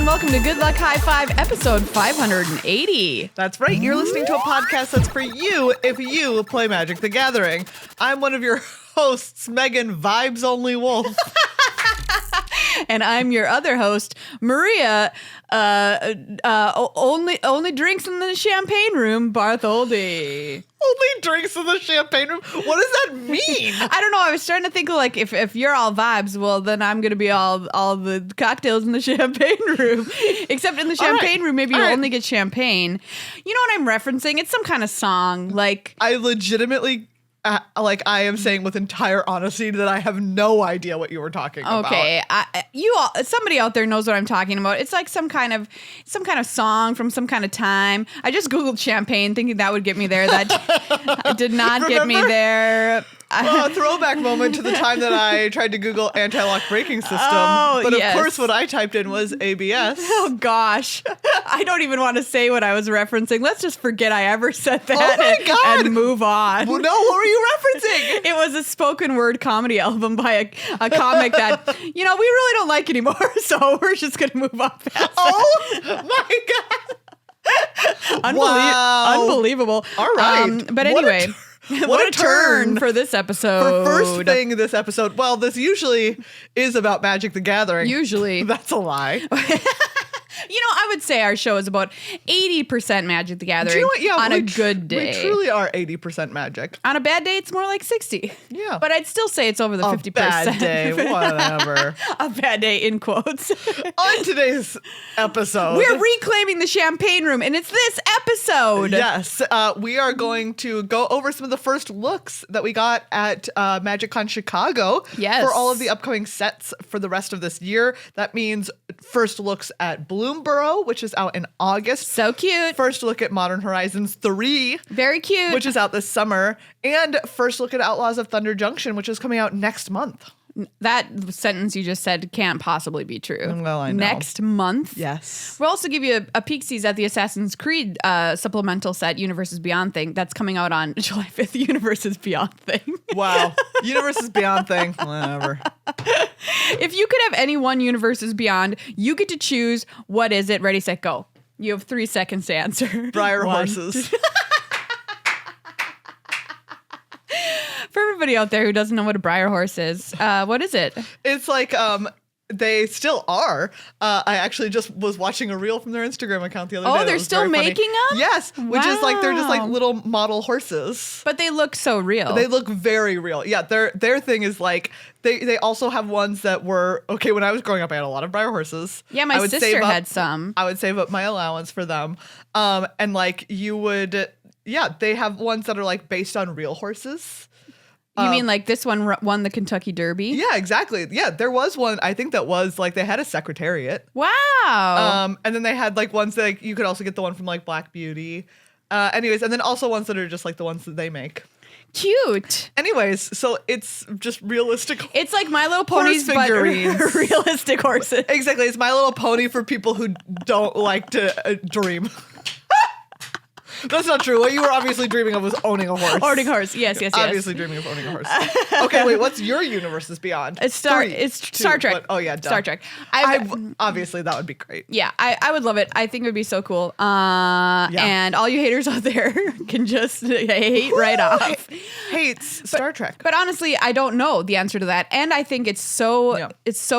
and welcome to Good Luck High Five, episode 580. That's right. You're listening to a podcast that's for you if you play Magic the Gathering. I'm one of your hosts, Megan Vibes Only Wolf. And I'm your other host, Maria, only drinks in the champagne room, Bartholdi. Only drinks in the champagne room? What does that mean? I don't know. I was starting to think of like, if you're all vibes, well, then I'm going to be all the cocktails in the champagne room. Except in the champagne room, maybe you'll only get champagne. You know what I'm referencing? It's some kind of song. Like, I legitimately... I am saying with entire honesty that I have no idea what you were talking about. Okay, somebody out there knows what I'm talking about. It's like some kind of song from some kind of time. I just Googled champagne thinking that would get me there. That did not get me there. Well, a throwback moment to the time that I tried to Google anti-lock braking system. Oh, but yes. Of course what I typed in was ABS. Oh gosh. I don't even want to say what I was referencing. Let's just forget I ever said that. Oh my God. And move on. Well, no, what were you referencing? It was a spoken word comedy album by a comic that, we really don't like anymore. So we're just going to move on past Oh my God. Wow. Unbelievable. All right. But anyway, what a turn for this episode. For first thing this episode. Well, this usually is about Magic the Gathering. Usually. That's a lie. I would say our show is about 80% Magic the Gathering on a good day. We truly are 80% Magic. On a bad day, it's more like 60. Yeah. But I'd still say it's over the 50%. A bad day, whatever. A bad day, in quotes. On today's episode. We're reclaiming the champagne room, and it's this episode. Yes. We are going to go over some of the first looks that we got at MagicCon Chicago. Yes. For all of the upcoming sets for the rest of this year. That means first looks at Bloomburrow, which is out in August. So cute. First look at Modern Horizons 3. Very cute. Which is out this summer. And first look at Outlaws of Thunder Junction, which is coming out next month. That sentence you just said can't possibly be true. Well, I know. Next month. Yes. We'll also give you a peek-sees at the Assassin's Creed supplemental set, Universes Beyond thing. That's coming out on July 5th, Universes Beyond thing. Wow. Universes Beyond thing. Whatever. If you could have any one Universes Beyond, you get to choose what is it. Ready, set, go. You have 3 seconds to answer. Briar horses. For everybody out there who doesn't know what a briar horse is, what is it? It's like they still are. I actually just was watching a reel from their Instagram account the other day. Oh, they're still making them? Yes, which is like they're just like Wow. little model horses. But they look so real. They look very real. Yeah, their thing is like they also have ones that were okay. When I was growing up, I had a lot of briar horses. Yeah, my sister had some. I would save up my allowance for them. And like you would, they have ones that are like based on real horses. You mean like this one won the Kentucky Derby? Yeah, exactly. Yeah, there was one, I think that was like they had a secretariat. Wow. And then they had like ones that like, you could also get the one from like Black Beauty. Anyways, and then also ones that are just like the ones that they make. Cute. Anyways, so it's just realistic. It's like My Little Ponies, but realistic horses. Exactly. It's My Little Pony for people who don't like to dream. That's not true. What you were obviously dreaming of was owning a horse. Owning a horse. Yes. Obviously dreaming of owning a horse. Okay, wait. What's your Universes Beyond? It's Star Trek. What? Oh yeah, duh. Star Trek. Obviously that would be great. Yeah, I would love it. I think it would be so cool. And all you haters out there can just hate right off. Hates Star Trek. But honestly, I don't know the answer to that. And I think it's so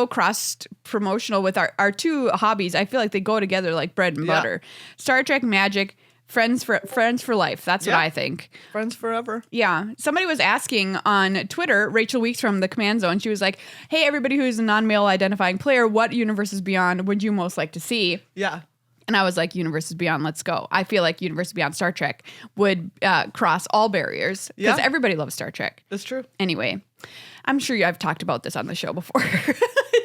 cross promotional with our two hobbies. I feel like they go together like bread and butter. Star Trek, Magic, Friends for life. That's what I think. Friends forever. Yeah. Somebody was asking on Twitter, Rachel Weeks from the Command Zone, she was like, hey, everybody who's a non-male identifying player, what Universes Beyond would you most like to see? Yeah. And I was like, Universes Beyond, let's go. I feel like Universes Beyond Star Trek would cross all barriers because everybody loves Star Trek. That's true. Anyway, I'm sure I've talked about this on the show before.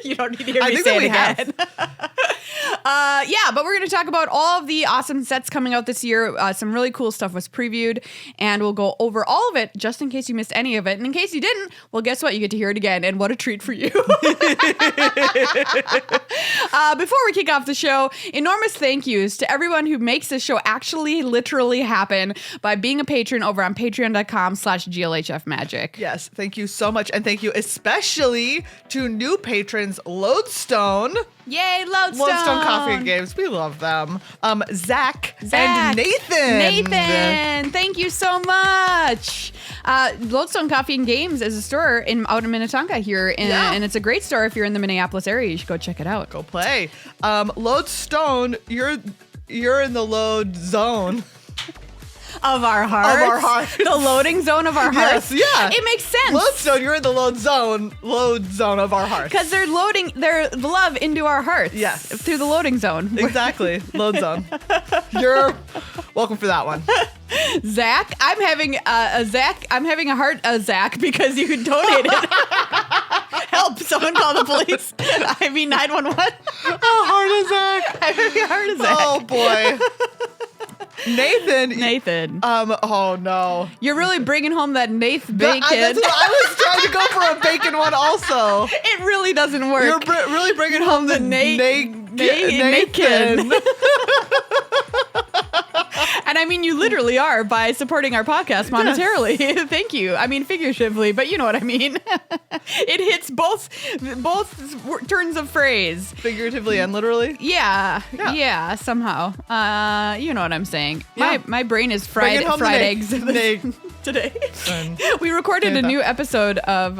You don't need to hear me think say it that we again. But we're going to talk about all of the awesome sets coming out this year. Some really cool stuff was previewed, and we'll go over all of it just in case you missed any of it. And in case you didn't, well, guess what? You get to hear it again, and what a treat for you. Before we kick off the show, enormous thank yous to everyone who makes this show actually literally happen by being a patron over on patreon.com/GLHF Magic. Yes, thank you so much. And thank you especially to new patrons, Lodestone. Yay, Lodestone. Lodestone Coffee and Games. We love them. Zach and Nathan. Thank you so much. Lodestone Coffee and Games is a store out in Minnetonka here, and it's a great store if you're in the Minneapolis area. You should go check it out. Go play. Lodestone, you're in the load zone. Of our hearts. The loading zone of our hearts. Yes, yeah. It makes sense. Lodestone, you're in the load zone of our hearts. Because they're loading their love into our hearts. Yes. Through the loading zone. Exactly. Load zone. You're welcome for that one. Zach, I'm having a heart Zach because you donated. Help, someone call the police. I mean 911. Heart Zach. I'm having a heart Zach. Oh boy. Nathan. Oh no. You're really bringing home that Nath bacon. That's what I was trying to go for a bacon one also. It really doesn't work. You're really bringing home the Nathan. And I mean, you literally are by supporting our podcast monetarily. Yes. Thank you. I mean, figuratively, but you know what I mean. It hits both turns of phrase. Figuratively and literally? Yeah, somehow. You know what I'm saying. Yeah. My brain is fried eggs today. We recorded a new episode of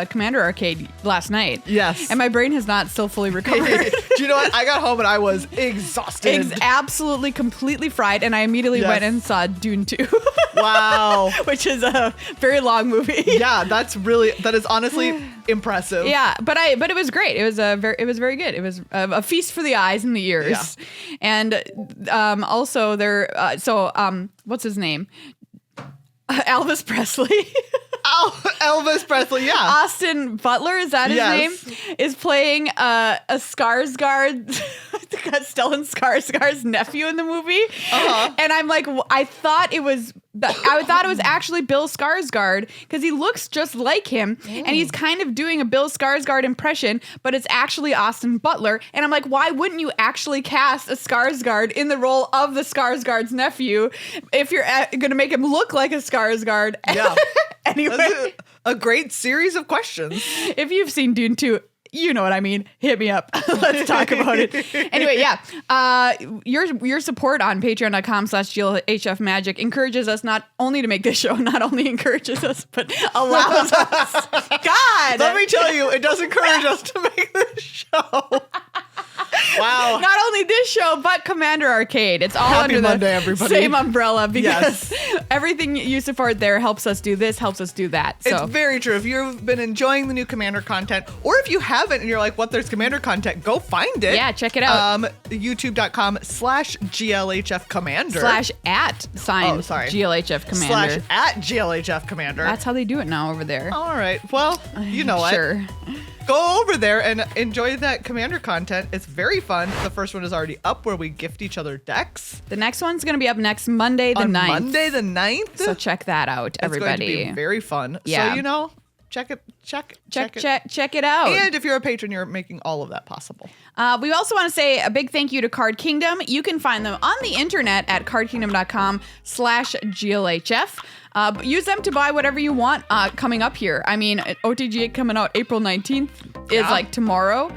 Commander Arcade last night. Yes. And my brain has not still fully recovered. Do you know what? I got home and I was exhausted. Absolutely, completely fried. And I immediately went and saw Dune 2. Wow. Which is a very long movie. Yeah, that is honestly impressive. Yeah, but it was great. It was very good. It was a feast for the eyes and the ears. Yeah. And also there, what's his name? Elvis Presley. Elvis Presley, yeah. Austin Butler, is that his name? Is playing a Skarsgård, Stellan Skarsgård's nephew in the movie. Uh-huh. And I'm like, I thought it was actually Bill Skarsgård because he looks just like him. Ooh. And he's kind of doing a Bill Skarsgård impression, but it's actually Austin Butler. And I'm like, why wouldn't you actually cast a Skarsgård in the role of the Skarsgård's nephew if you're going to make him look like a Skarsgård? Yeah. Anyway. That's a great series of questions. If you've seen Dune 2, you know what I mean. Hit me up. Let's talk about it. Anyway, yeah. Your support on patreon.com/GLHF Magic encourages us not only to make this show, not only encourages us, but allows us. God. Let me tell you, it does encourage us to make this show. Wow. Not only this show, but Commander Arcade. It's all Happy under Monday, the everybody. same umbrella because everything you support there helps us do this, helps us do that. So. It's very true. If you've been enjoying the new Commander content, or if you haven't and you're like, what, there's Commander content, go find it. Yeah, check it out. YouTube.com/GLHF Commander. /GLHF Commander. /GLHF Commander. That's how they do it now over there. All right. Well, you know what? Sure. Go over there and enjoy that Commander content. It's very fun. The first one is already up where we gift each other decks. The next one's going to be up next Monday the 9th. Monday the 9th? So check that out, everybody. It's going to be very fun. Yeah. So, check it out. And if you're a patron, you're making all of that possible. We also want to say a big thank you to Card Kingdom. You can find them on the internet at cardkingdom.com/GLHF. Use them to buy whatever you want coming up here. I mean, OTG coming out April 19th is like tomorrow.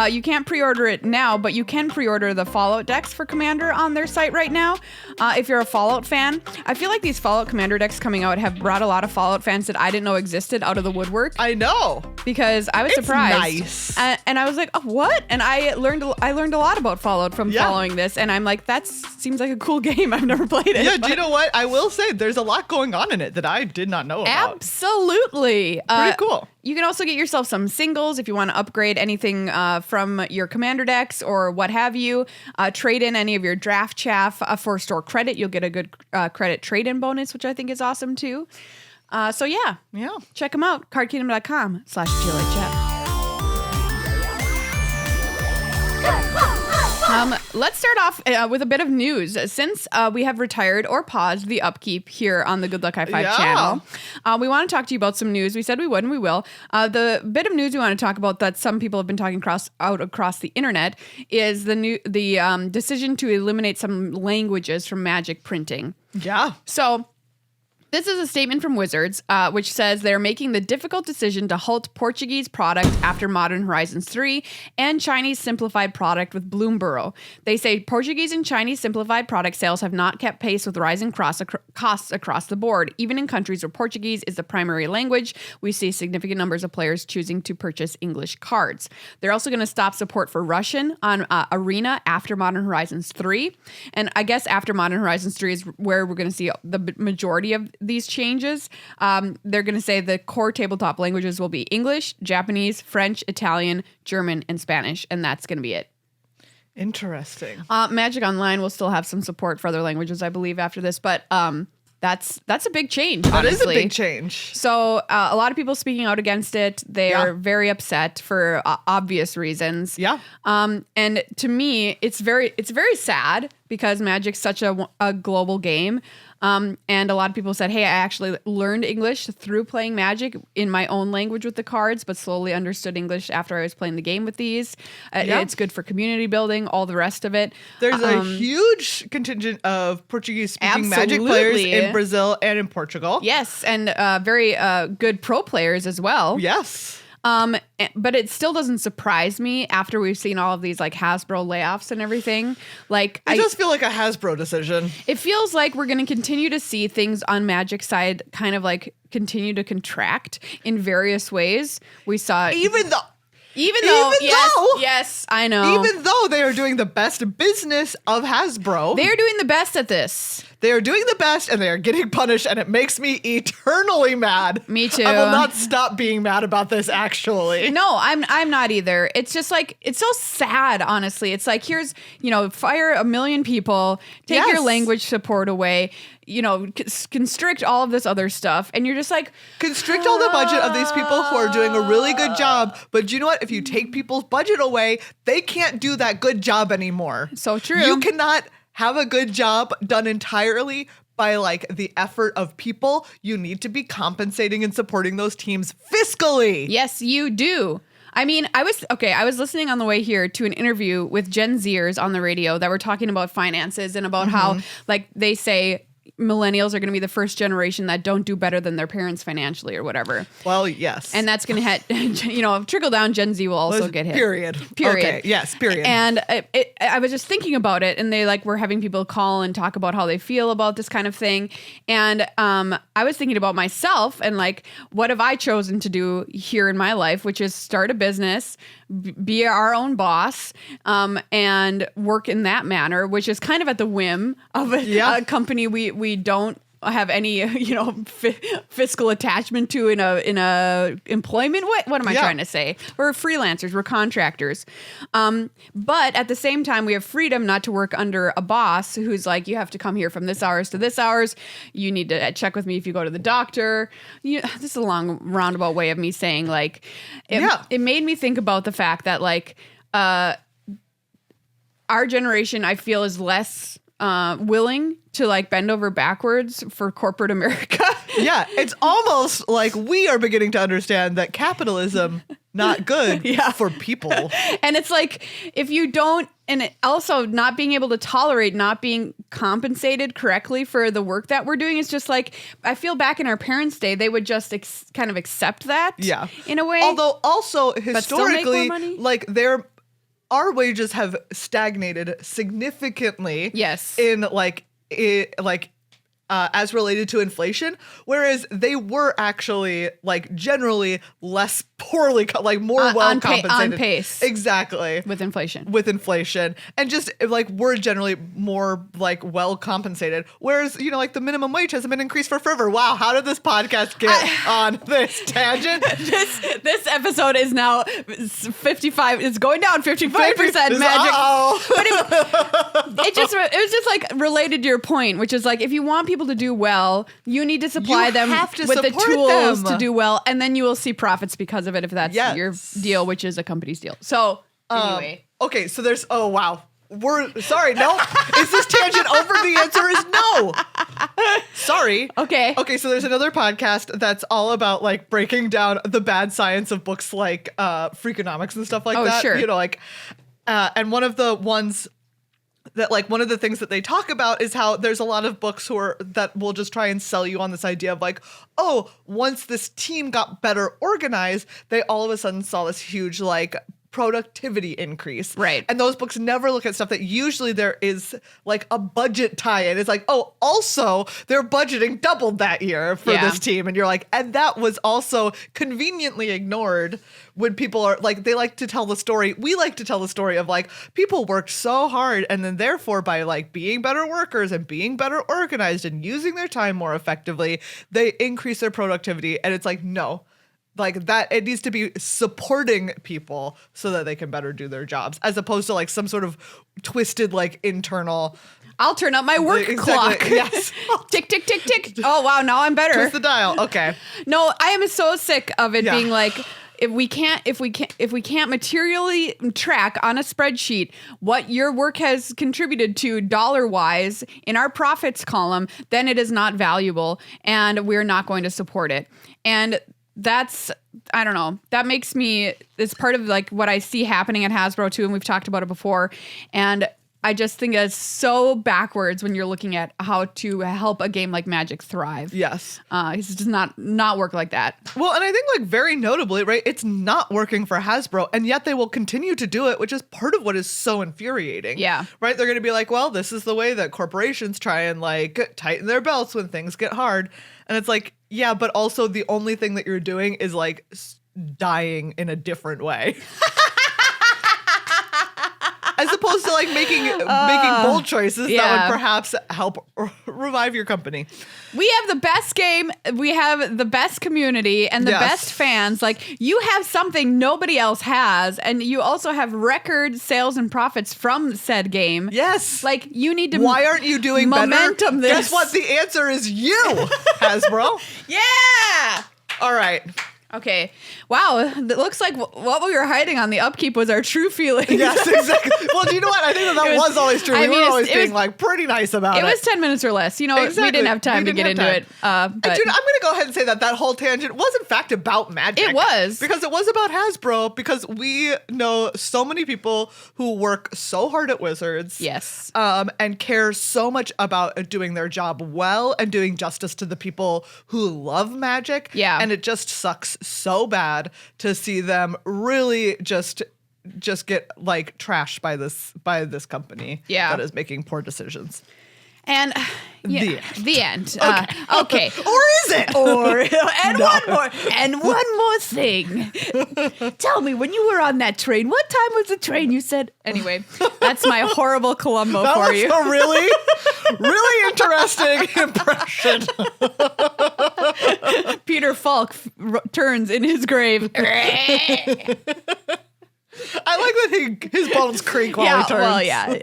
You can't pre-order it now, but you can pre-order the Fallout decks for Commander on their site right now. If you're a Fallout fan, I feel like these Fallout Commander decks coming out have brought a lot of Fallout fans that I didn't know existed out of the woodwork. I know. Because I was surprised. Nice. And I was like, oh, what? And I learned a lot about Fallout from following this. And I'm like, that seems like a cool game. I've never played it. Yeah, do you know what? I will say there's a lot going on in it that I did not know about. Absolutely. Pretty cool. You can also get yourself some singles if you want to upgrade anything from your Commander decks or what have you. Trade in any of your draft chaff for store credit. You'll get a good credit trade-in bonus, which I think is awesome too. So yeah, check them out. cardkingdom.com/GLHF. Let's start off with a bit of news. Since we have retired or paused the upkeep here on the Good Luck High Five channel, we want to talk to you about some news. We said we would and we will. The bit of news we want to talk about that some people have been talking across the internet is the decision to eliminate some languages from Magic printing. Yeah. So This is a statement from Wizards, which says they're making the difficult decision to halt Portuguese product after Modern Horizons 3 and Chinese simplified product with Bloomburrow. They say Portuguese and Chinese simplified product sales have not kept pace with rising costs across the board. Even in countries where Portuguese is the primary language, we see significant numbers of players choosing to purchase English cards. They're also going to stop support for Russian on Arena after Modern Horizons 3. And I guess after Modern Horizons 3 is where we're going to see the majority of these changes. They're going to say the core tabletop languages will be English, Japanese, French, Italian, German, and Spanish, and that's going to be it. Interesting. Magic Online will still have some support for other languages, I believe, after this, but that's a big change. That is a honestly. big change. So a lot of people speaking out against it. They are very upset for obvious reasons. Yeah. And to me, it's very sad because Magic's such a global game. And a lot of people said, hey, I actually learned English through playing Magic in my own language with the cards, but slowly understood English after I was playing the game with these. It's good for community building, all the rest of it. There's a huge contingent of Portuguese-speaking Magic players in Brazil and in Portugal. Yes, and very good pro players as well. Yes. But it still doesn't surprise me after we've seen all of these like Hasbro layoffs and everything. Like it does feel like a Hasbro decision. It feels like we're going to continue to see things on Magic side kind of like continue to contract in various ways. We saw Even though, yes, I know. Even though they are doing the best business of Hasbro. They are doing the best at this. They are doing the best and they are getting punished, and it makes me eternally mad. Me too. I will not stop being mad about this, actually. No, I'm not either. It's just like, it's so sad, honestly. It's like, here's, fire 1 million people, take your language support away, constrict all of this other stuff. And you're just like, constrict all the budget of these people who are doing a really good job. But you know what? If you take people's budget away, they can't do that good job anymore. So true. You cannot have a good job done entirely by like the effort of people. You need to be compensating and supporting those teams fiscally. Yes, you do. I mean, I was listening on the way here to an interview with Gen Zers on the radio that were talking about finances and about how like they say millennials are going to be the first generation that don't do better than their parents financially or whatever. Well, yes. And that's going to hit, trickle down. Gen Z will also get hit. Period. Okay. Yes. Period. And I was just thinking about it, and they were having people call and talk about how they feel about this kind of thing. And I was thinking about myself and like, what have I chosen to do here in my life, which is start a business, be our own boss, and work in that manner, which is kind of at the whim of a company we don't have any fiscal attachment to in a employment. What am I trying to say? We're freelancers, we're contractors, but at the same time we have freedom not to work under a boss who's like, you have to come here from this hours to this hours, you need to check with me if you go to the doctor. This is a long roundabout way of me saying like it made me think about the fact that like our generation I feel is less willing to like bend over backwards for corporate America. Yeah, it's almost like we are beginning to understand that capitalism not good for people. And it's like, if you don't, and also not being able to tolerate not being compensated correctly for the work that we're doing, is just like, I feel back in our parents' day, they would just kind of accept that in a way. Although also historically, like our wages have stagnated significantly. Yes. In as related to inflation, whereas they were actually like generally less poorly, more well compensated. On pace. Exactly. With inflation. And just like we're generally more like well compensated. Whereas, like the minimum wage hasn't been increased for forever. Wow. How did this podcast get on this tangent? This episode is now 55. It's going down 55% Magic. But it was just like related to your point, which is like, if you want people to do well, you need to supply them with the tools to do well, and then you will see profits because of it if that's your deal, which is a company's deal. So anyway. Okay, so there's we're sorry, no. Is this tangent over? The answer is no. Sorry. Okay, so there's another podcast that's all about like breaking down the bad science of books like Freakonomics and stuff like that. Sure. And one of the ones that like one of the things that they talk about is how there's a lot of books that will just try and sell you on this idea of like, oh, once this team got better organized, they all of a sudden saw this huge like productivity increase. Right. And those books never look at stuff that usually there is like a budget tie-in. It's like, oh, also their budgeting doubled that year for this team. And you're like, and that was also conveniently ignored when people are like, they like to tell the story. We like to tell the story of like, people worked so hard. And then therefore by like being better workers and being better organized and using their time more effectively, they increase their productivity. And it's like, no. Like that, it needs to be supporting people so that they can better do their jobs, as opposed to like some sort of twisted like internal. I'll turn up my work clock. Yes. Tick, tick, tick, tick. Oh, wow. Now I'm better. Twist the dial. Okay. No, I am so sick of it being like, if we can't materially track on a spreadsheet what your work has contributed to dollar-wise in our profits column, then it is not valuable and we're not going to support it. And that's, I don't know, that makes me, it's part of like what I see happening at Hasbro too, and we've talked about it before. And I just think it's so backwards when you're looking at how to help a game like Magic thrive. Yes. It's just not work like that. Well, and I think like very notably, right, it's not working for Hasbro, and yet they will continue to do it, which is part of what is so infuriating. Yeah. Right? They're going to be like, well, this is the way that corporations try and like tighten their belts when things get hard. And it's like, yeah, but also the only thing that you're doing is like dying in a different way. As opposed to like making bold choices that would perhaps help revive your company. We have the best game, we have the best community and the best fans. Like you have something nobody else has, and you also have record sales and profits from said game. Yes. Like you need to Why aren't you doing momentum better? this. Guess what? The answer is you, Hasbro. Yeah. All right. Okay. Wow. It looks like what we were hiding on the upkeep was our true feelings. Yes, exactly. Well, do you know what? I think that was always true. We were always being like pretty nice about it. It was 10 minutes or less. You know, we didn't have time to get into it. But dude, I'm going to go ahead and say that whole tangent was in fact about Magic. It was. Because it was about Hasbro, because we know so many people who work so hard at Wizards. Yes. And care so much about doing their job well and doing justice to the people who love Magic. Yeah. And it just sucks so bad to see them really just get like trashed by this company that is making poor decisions. And the end. Okay. Or is it? And one more thing. Tell me, when you were on that train, what time was the train? You said. Anyway, that's my horrible Columbo for you. That was a really, really interesting impression. Peter Falk turns in his grave. I like that his bones creak while he turns. Well, yeah.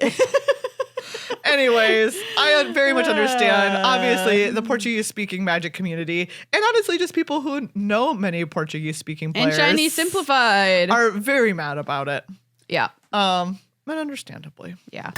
Anyways, I very much understand, obviously, the Portuguese-speaking Magic community, and honestly, just people who know many Portuguese-speaking players. And Chinese Simplified. Are very mad about it. Yeah. And understandably. Yeah.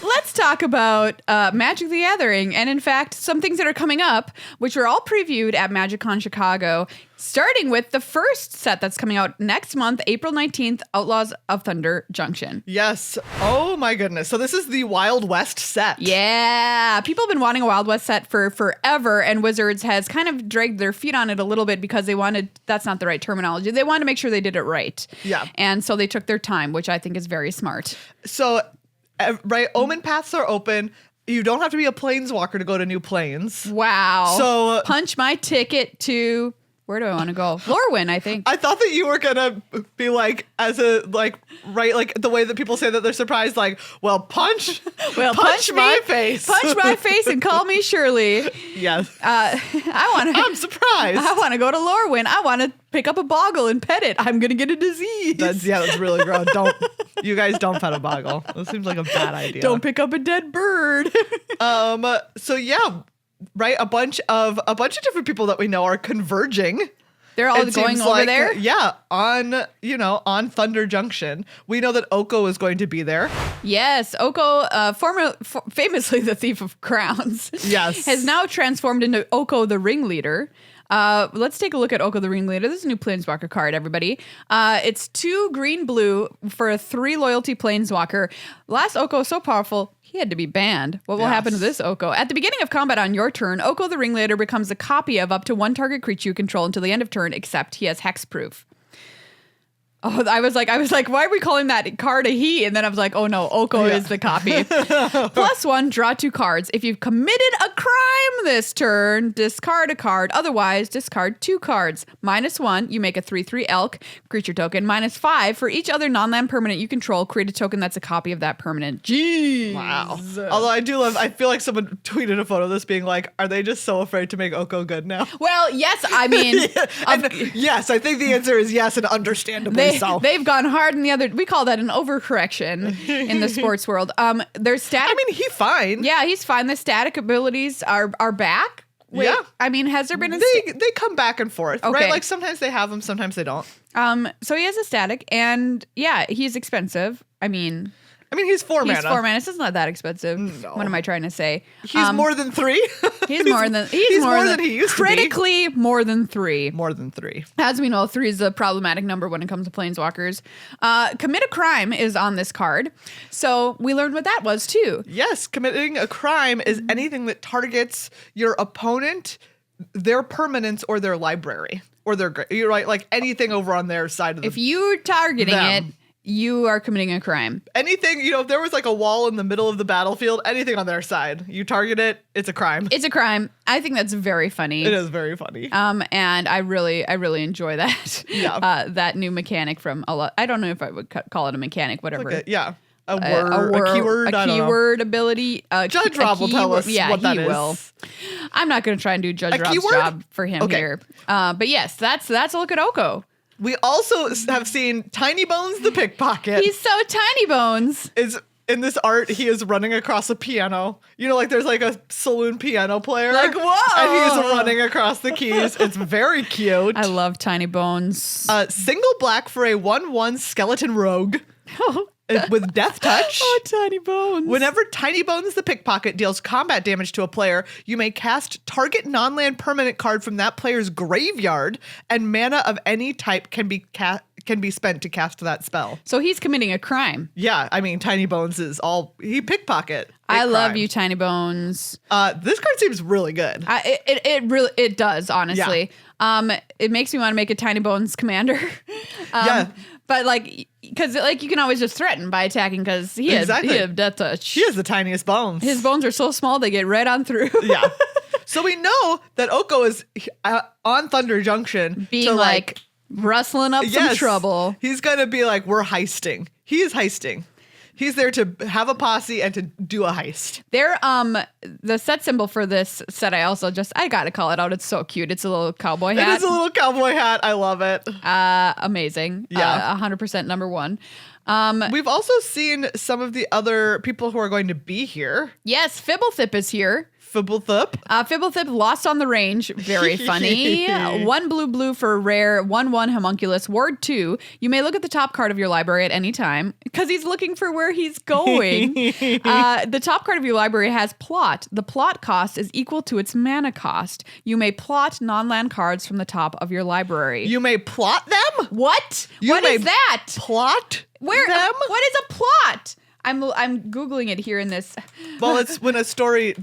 Let's talk about Magic the Gathering, and in fact, some things that are coming up, which were all previewed at MagicCon Chicago, starting with the first set that's coming out next month, April 19th, Outlaws of Thunder Junction. Yes. Oh my goodness. So this is the Wild West set. Yeah. People have been wanting a Wild West set for forever, and Wizards has kind of dragged their feet on it a little bit because they wanted, that's not the right terminology, they wanted to make sure they did it right. Yeah. And so they took their time, which I think is very smart. So, right, Omen paths are open. You don't have to be a planeswalker to go to new planes. Wow. So punch my ticket to, where do I want to go? Lorwyn, I think. I thought that you were gonna be like, as a like, right, like the way that people say that they're surprised, like, well, punch my face, punch my face, and call me Shirley. Yes. I'm surprised. I want to go to Lorwyn. I want to pick up a boggle and pet it. I'm gonna get a disease. That's really gross. You guys don't pet a boggle. That seems like a bad idea. Don't pick up a dead bird. So yeah. Right, a bunch of different people that we know are converging. They're all going over there? Yeah, on Thunder Junction. We know that Oko is going to be there. Yes, Oko, famously the Thief of Crowns. Yes. Has now transformed into Oko the Ringleader. Let's take a look at Oko the Ringleader. This is a new Planeswalker card, everybody. It's 2 green-blue for a 3 loyalty Planeswalker. Last Oko was so powerful, he had to be banned. What will happen to this Oko? At the beginning of combat on your turn, Oko the Ringleader becomes a copy of up to 1 target creature you control until the end of turn, except he has hexproof. Oh, I was like, why are we calling that card a he? And then I was like, oh no, Oko is the copy. +1, draw 2 cards. If you've committed a crime this turn, discard a card. Otherwise, discard 2 cards. -1, you make a 3/3 elk creature token. -5, for each other non-land permanent you control, create a token that's a copy of that permanent. Jeez. Wow. Although I feel like someone tweeted a photo of this being like, are they just so afraid to make Oko good now? Well, yes, I mean. Yes, I think the answer is yes, and understandably so. They've gone hard in the other. We call that an overcorrection in the sports world. There's static. I mean, he's fine. Yeah, he's fine. The static abilities are back. Wait, yeah. I mean, has there been a they come back and forth, Okay. right? Like sometimes they have them, sometimes they don't. So he has a static, and yeah, he's expensive. I mean, he's 4 mana. He's 4 mana. It's not that expensive. No. What am I trying to say? He's more than 3. He's more than he used critically to be. More than 3. More than 3. As we know, 3 is a problematic number when it comes to Planeswalkers. Commit a crime is on this card. So we learned what that was too. Yes, committing a crime is anything that targets your opponent, their permanents, or their library. Or their, you're right, like anything over on their side of the If you're targeting it, you are committing a crime. Anything, if there was like a wall in the middle of the battlefield, anything on their side, you target it, it's a crime. It's a crime. I think that's very funny. It is very funny. And I really enjoy that. Yeah. That new mechanic from I don't know if I would call it a mechanic, whatever. Like a keyword, a keyword ability. Judge Rob will tell us what that is. Will. I'm not going to try and do Judge Rob's job for him here. But yes, that's a look at Oko. We also have seen Tiny Bones the Pickpocket. He's so Tiny Bones. Is in this art, he is running across a piano. Like there's like a saloon piano player. Like, whoa! And he's running across the keys. It's very cute. I love Tiny Bones. Single black for a 1/1 skeleton rogue. With Death Touch. Oh, Tiny Bones. Whenever Tiny Bones the Pickpocket deals combat damage to a player, you may cast target non-land permanent card from that player's graveyard, and mana of any type can be spent to cast that spell. So he's committing a crime. Yeah, Tiny Bones is he pickpocket. I love you, Tiny Bones. This card seems really good. It does, honestly. Yeah. It makes me want to make a Tiny Bones commander. Yeah. But because you can always just threaten by attacking because he has Death Touch. He has the tiniest bones. His bones are so small they get right on through. Yeah. So we know that Oko is on Thunder Junction. Being rustling up some trouble. He's going to be like, we're heisting. He is heisting. He's there to have a posse and to do a heist. The set symbol for this set, I gotta call it out. It's so cute. It's a little cowboy hat. It is a little cowboy hat. I love it. Amazing. Yeah. 100% number 1. We've also seen some of the other people who are going to be here. Yes, Fibblethip is here. Fibblethip. Fibblethip lost on the range. Very funny. 1 blue for a rare 1/1 homunculus. Ward 2. You may look at the top card of your library at any time because he's looking for where he's going. The top card of your library has plot. The plot cost is equal to its mana cost. You may plot non-land cards from the top of your library. You may plot them? What? What is that? Plot Where? them? What is a plot? I'm Googling it here in this. Well, it's when a story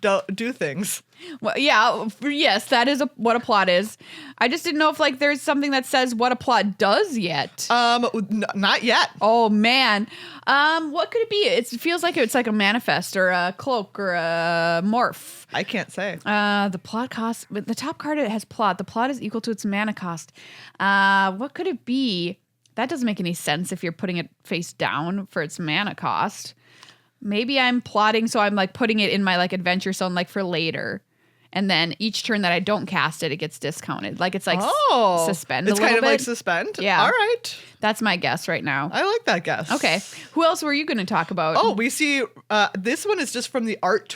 do things. Well, yeah, yes, that is what a plot is. I just didn't know if there's something that says what a plot does yet. Not yet. Oh man, what could it be? It feels like it's like a manifest or a cloak or a morph. I can't say. The plot cost. The top card has plot. The plot is equal to its mana cost. What could it be? That doesn't make any sense if you're putting it face down for its mana cost. Maybe I'm plotting, so I'm putting it in my adventure zone for later. And then each turn that I don't cast it, it gets discounted. It's suspend. It's a little kind of bit. like suspend. Yeah. All right. That's my guess right now. I like that guess. Okay. Who else were you going to talk about? Oh, we see this one is just from the art.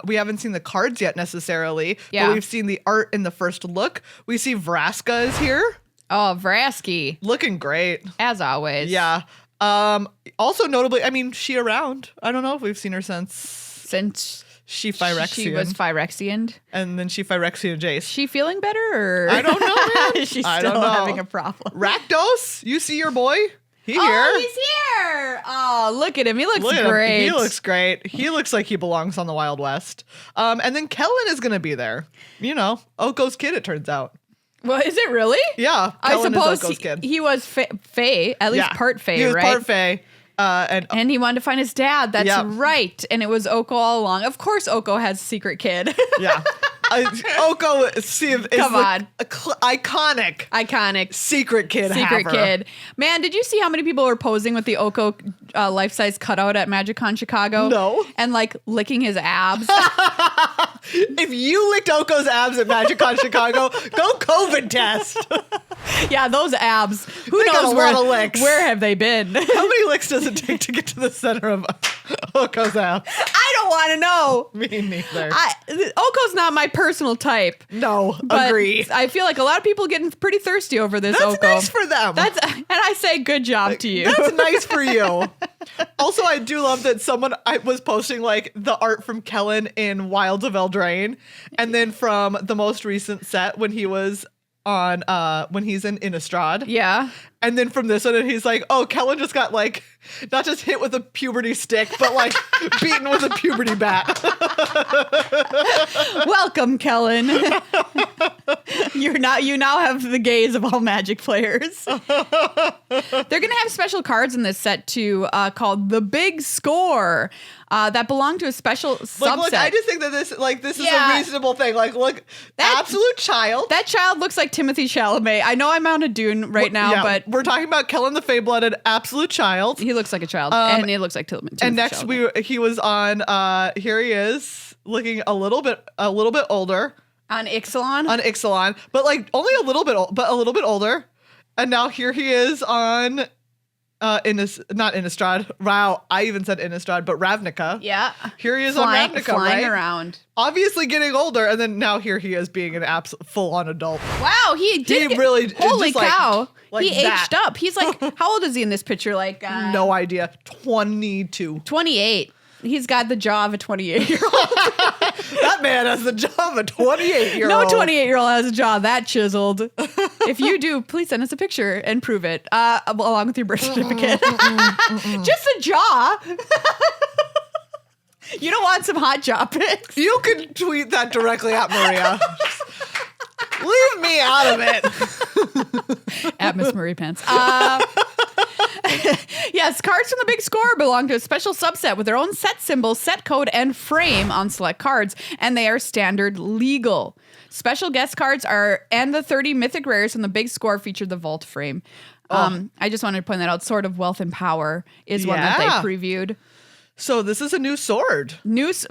We haven't seen the cards yet necessarily. Yeah. But we've seen the art in the first look. We see Vraska is here. Oh, Vrasky. Looking great. As always. Yeah. Also notably, she around. I don't know if we've seen her since She Phyrexian. She was Phyrexian. And then she Phyrexian Jace. She feeling better, or I don't know, man. She's I still don't know. having a problem. Rakdos, you see your boy? He's Oh, here. he's here. Oh, look at him. He looks Look at him. great. He looks great. He looks like he belongs on the Wild West. And then Kellen is going to be there. You know, Oko's kid, it turns out. Well, is it really? Yeah. I Kellen suppose is Oko's kid. he was Fae, at least part Fae, he was right? part Fae. And he wanted to find his dad. That's Yep. right. And it was Oko all along. Of course, Oko has a secret kid. Yeah. Oko is Come on. iconic secret kid Secret haver. kid. Man, did you see how many people were posing with the Oko life-size cutout at MagicCon Chicago? No. And like licking his abs. If you licked Oko's abs at MagicCon Chicago, go COVID test. Yeah, those abs. Who They got knows a where, lot of licks. where have they been? How many licks does it take to get to the center of Oko's abs? I don't want to know. Me neither. Oko's not my personal type. No, But agree. I feel like a lot of people getting pretty thirsty over this That's Oko. nice for them. And I say good job to you. That's nice for you. Also, I do love that I was posting like the art from Kellen in Wilds of Eldraine, and then from the most recent set when he was on when he's in Innistrad. Yeah. And then from this one, and he's like, oh, Kellen just got like not just hit with a puberty stick, but like beaten with a puberty bat. Welcome, Kellen. You now have the gaze of all Magic players. They're gonna have special cards in this set too, called the Big Score, that belong to a special subset. Look, I just think that this is Yeah. a reasonable thing. Like, look, absolute child. That child looks like Timothy Chalamet. I know I'm on a Dune right now, Yeah, but we're talking about Kellen the Fey-blooded absolute child. he looks like a child, and it looks like Timothy. And next he was on here he is looking a little bit older on Ixalan. Ixalan, but like only a little bit older. And now here he is on not Innistrad. Wow, I even said Innistrad, but Ravnica. Yeah. Here he is flying, on Ravnica, flying right? around. Obviously getting older, and then now here he is being an full-on adult. Wow, he did. Holy cow! like he that. aged up. He's like, how old is he in this picture? Like, No idea. 22. 28. He's got the jaw of a 28-year-old. That man has the jaw of a 28-year-old. No 28-year-old has a jaw that chiseled. If you do, please send us a picture and prove it, along with your birth certificate. Just the jaw. You don't want some hot jaw pics. You can tweet that directly at Maria. Leave me out of it. At Miss Murray Pants. Yes, cards from the Big Score belong to a special subset with their own set symbol, set code, and frame on select cards, and they are standard legal. Special guest cards and the 30 mythic rares from the Big Score feature the vault frame. I just wanted to point that out. Sword of Wealth and Power is one that they previewed. So this is a new sword.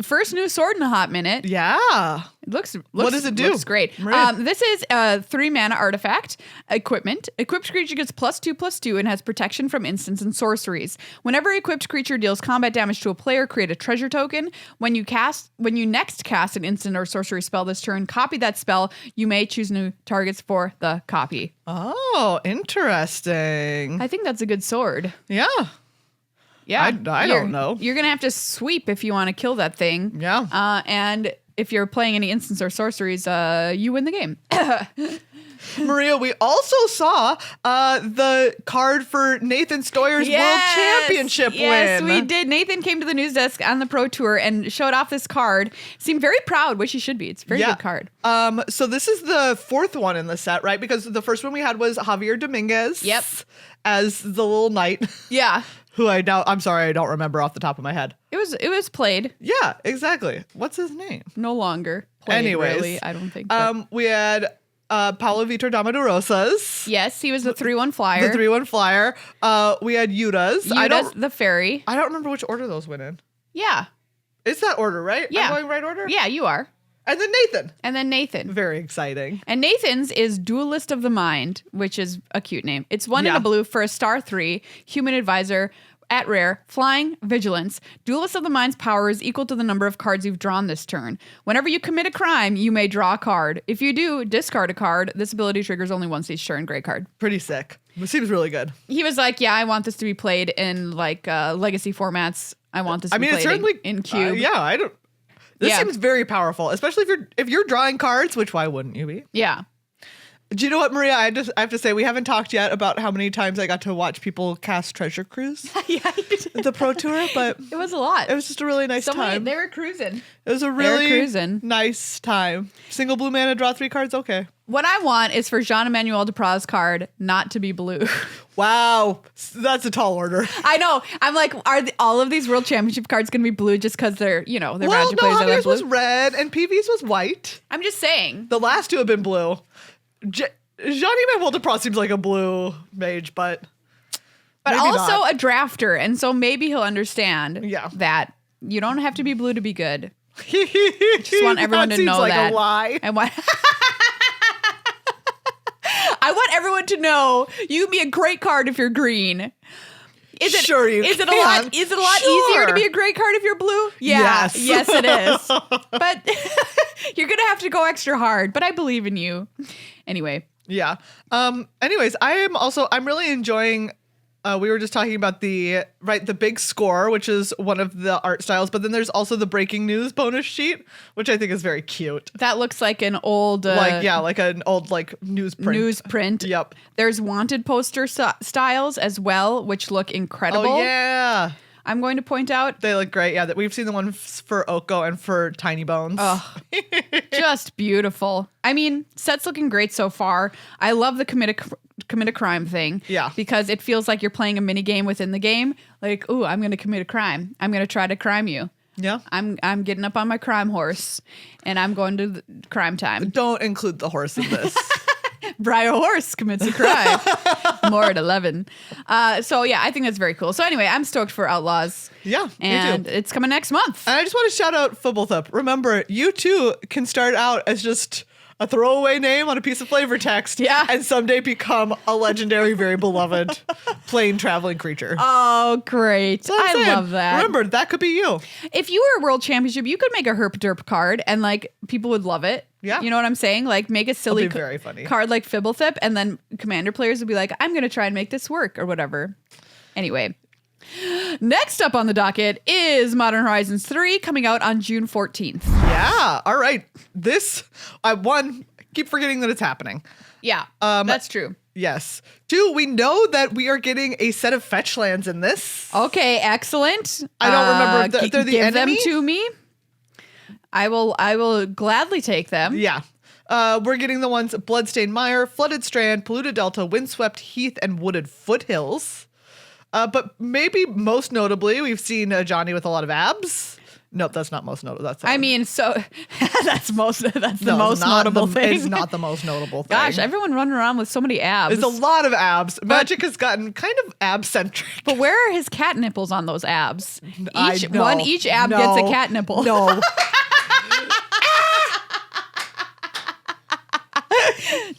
First new sword in a hot minute. Yeah. It looks what does it do? Looks great. Maria. This is a 3-mana artifact equipment. Equipped creature gets +2/+2 and has protection from instants and sorceries. Whenever equipped creature deals combat damage to a player, create a treasure token. When you next cast an instant or sorcery spell this turn, copy that spell. You may choose new targets for the copy. Oh, interesting. I think that's a good sword. Yeah. Yeah, I don't know. You're gonna have to sweep if you want to kill that thing. Yeah. And if you're playing any instants or sorceries, you win the game. Maria, we also saw the card for Nathan Stoyer's World Championship win. Yes, we did. Nathan came to the news desk on the Pro Tour and showed off this card. Seemed very proud, which he should be. It's a very good card. So this is the fourth one in the set, right? Because the first one we had was Javier Dominguez. Yep. As the little knight. Yeah. Who I'm sorry, I don't remember off the top of my head. It was played. Yeah, exactly. What's his name? No longer played, Anyways, really, I don't think. But. We had Paulo Vitor Damadurosas. Yes, he was the 3/1 flyer. The 3/1 flyer. We had Yuda's. The fairy. I don't remember which order those went in. Yeah. It's that order, right? Yeah. I'm going right order? Yeah, you are. And then Nathan. Very exciting. And Nathan's is Duelist of the Mind, which is a cute name. It's 1 in a blue for a *3, human advisor, at rare, flying, vigilance. Duelist of the Mind's power is equal to the number of cards you've drawn this turn. Whenever you commit a crime, you may draw a card. If you do, discard a card. This ability triggers only once each turn. Great card. Pretty sick. It seems really good. He was like, yeah, I want this to be played in like legacy formats. I want this to be played in Cube. This seems very powerful, especially if you're drawing cards, which why wouldn't you be? Yeah. Do you know what, Maria? I have to say, we haven't talked yet about how many times I got to watch people cast Treasure Cruise. Yeah, you did. The Pro Tour, but it was a lot. It was just a really nice time. They were cruising. It was a really nice time. Single blue mana, draw 3 cards. Okay. What I want is for Jean-Emmanuel Duprat's card not to be blue. Wow. That's a tall order. I know. I'm like, all of these World Championship cards going to be blue just because they're Magic players that are blue? was red and PV's was white. I'm just saying. The last 2 have been blue. Jean-Emmanuel Duprat seems like a blue mage, but also not. a drafter, and so maybe he'll understand that you don't have to be blue to be good. Just want everyone to know like that. A lie. I want everyone to know you can be a great card if you're green. Is it a lot easier to be a great card if you're blue? Yeah. Yes, it is. But you're gonna have to go extra hard. But I believe in you. Anyway. Yeah. Anyways, I'm really enjoying. We were just talking about the big score, which is one of the art styles, but then there's also the breaking news bonus sheet, which I think is very cute. That looks like an old like an old newsprint. Yep. There's wanted poster styles as well, which look incredible. Oh yeah. I'm going to point out they look great. Yeah, that we've seen the ones for Oko and for Tiny Bones. Oh, just beautiful. I mean, set's looking great so far. I love the commit a crime thing. Yeah. Because it feels like you're playing a mini game within the game. Like, ooh, I'm going to commit a crime. I'm going to try to crime you. Yeah. I'm getting up on my crime horse and I'm going to the crime time. Don't include the horse in this. Briar Horse commits a crime. More at 11. So yeah, I think that's very cool. So anyway, I'm stoked for Outlaws. Yeah, and me too. It's coming next month. And I just want to shout out Fubblethub. Remember, you too can start out as just a throwaway name on a piece of flavor text. Yeah. And someday become a legendary, very beloved plain traveling creature. Oh, great. I love that. Remember, that could be you. If you were a world championship, you could make a herp derp card and like people would love it. Yeah. You know what I'm saying? Like make a silly very funny card like Fibblethip, and then commander players would be like, I'm going to try and make this work or whatever. Anyway. Next up on the docket is Modern Horizons 3 coming out on June 14th. Yeah. All right. This, keep forgetting that it's happening. Yeah, that's true. Yes. 2, we know that we are getting a set of fetch lands in this. Okay, excellent. I don't remember if they're the give enemy. Them to me. I will gladly take them. Yeah. We're getting the ones Bloodstained Mire, Flooded Strand, Polluted Delta, Windswept Heath, and Wooded Foothills. But maybe most notably, we've seen Johnny with a lot of abs. Nope, that's not most notable. That's the most notable thing. It's not the most notable thing. Gosh, everyone running around with so many abs. There's a lot of abs. Magic has gotten kind of ab-centric. But where are his cat nipples on those abs? Each ab gets a cat nipple. No.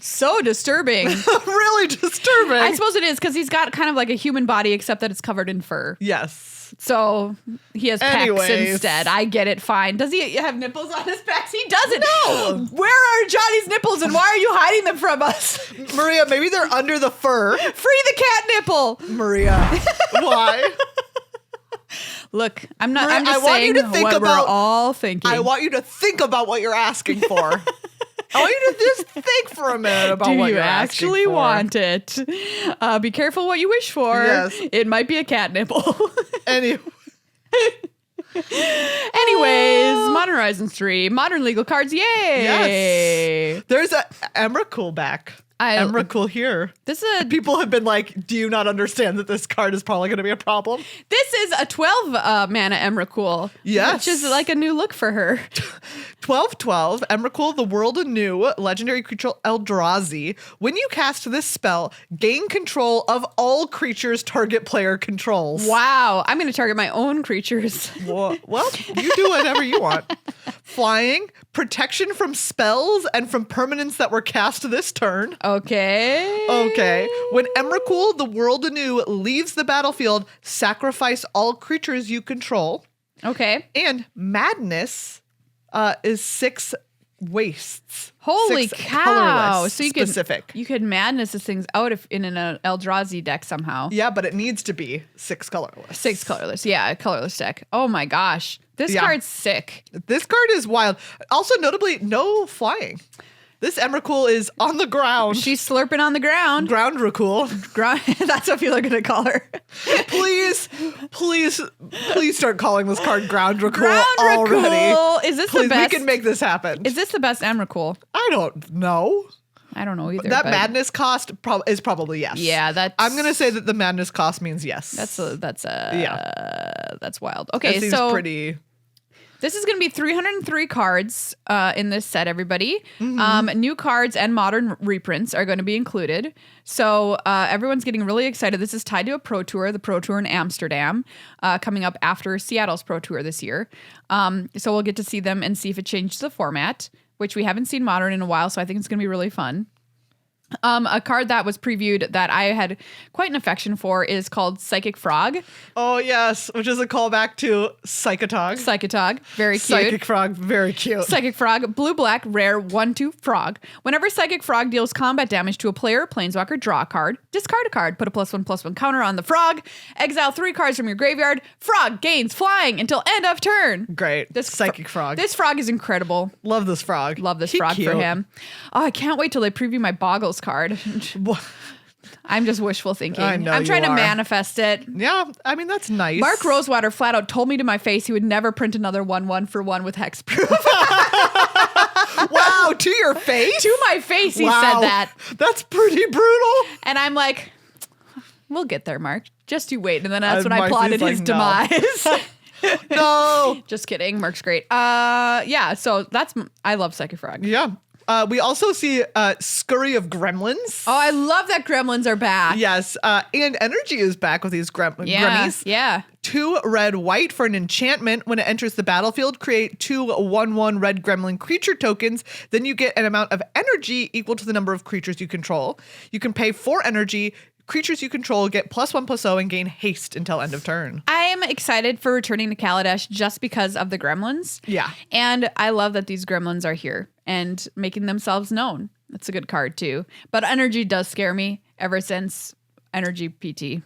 So disturbing. Really disturbing. I suppose it is because he's got kind of like a human body except that it's covered in fur. Yes. So he has pecs instead. I get it. Fine. Does he have nipples on his pecs? He doesn't. No. Where are Johnny's nipples and why are you hiding them from us? Maria, maybe they're under the fur. Free the cat nipple. Maria. Why? Look, I'm not. Maria, I'm just I want saying you to think what about, we're all thinking. I want you to think about what you're asking for. I want you to just think for a minute about what you're asking for. Do you actually want it? Be careful what you wish for. Yes. It might be a cat nipple. Anyways, Modern Horizons 3, modern legal cards, yay! Yes. There's a Emrakul back. Emrakul here. People have been like, do you not understand that this card is probably going to be a problem? This is a 12 mana Emrakul. Yes. Which is like a new look for her. 12/12, Emrakul, the world anew, legendary creature Eldrazi. When you cast this spell, gain control of all creatures target player controls. Wow. I'm going to target my own creatures. Well, you do whatever you want. Flying, protection from spells and from permanents that were cast this turn. Okay. When Emrakul, the world anew, leaves the battlefield, sacrifice all creatures you control. Okay. And Madness is 6 wastes. Holy 6 cow! So you could madness these things out if in an Eldrazi deck somehow. Yeah, but it needs to be 6 colorless. 6 colorless. Yeah, a colorless deck. Oh my gosh. This card's sick. This card is wild. Also, notably, no flying. This Emrakul is on the ground. She's slurping on the ground. Ground Rakul. That's what people are going to call her. Please start calling this card Ground Rakul Ground already. Rakul. Is this the best? We can make this happen. Is this the best Emrakul? I don't know. I don't know either. That madness cost is probably yes. Yeah, I'm gonna say that the madness cost means yes. That's wild. Okay, that seems so pretty. This is going to be 303 cards in this set, everybody. Mm-hmm. New cards and modern reprints are going to be included. So everyone's getting really excited. This is tied to a Pro Tour, the Pro Tour in Amsterdam, coming up after Seattle's Pro Tour this year. So we'll get to see them and see if it changes the format, which we haven't seen modern in a while, so I think it's going to be really fun. A card that was previewed that I had quite an affection for is called Psychic Frog. Oh, yes, which is a callback to Psychotog. Psychotog, very cute. Psychic Frog, very cute. Psychic Frog, blue-black, rare, 1/2 frog. Whenever Psychic Frog deals combat damage to a player or planeswalker, draw a card, discard a card, put a +1/+1 counter on the frog, exile 3 cards from your graveyard, frog gains flying until end of turn. Great. This Psychic Frog. This frog is incredible. Love this frog. Love this frog cute. for him. Oh, I can't wait till they preview my Boggles card. I'm just wishful thinking. I know I'm trying you to are. manifest it. Yeah, I mean, that's nice. Mark Rosewater flat out told me to my face he would never print another 1/1 for 1 with hexproof. Wow, to your face? To my face, he said that. That's pretty brutal. And I'm like, we'll get there, Mark. Just you wait. And then that's when I Marcy's plotted his like, no. demise. No. Just kidding. Mark's great. Yeah, so I love Psychic Frog. Yeah. We also see Scurry of Gremlins. Oh, I love that Gremlins are back. Yes. And Energy is back with these Gremmies. Yeah. 2 red white for an enchantment. When it enters the battlefield, create 2 1/1 red gremlin creature tokens. Then you get an amount of energy equal to the number of creatures you control. You can pay 4 energy. Creatures you control get +1/+0 and gain haste until end of turn. I am excited for returning to Kaladesh just because of the Gremlins. Yeah. And I love that these Gremlins are here and making themselves known. That's a good card too. But Energy does scare me ever since Energy PT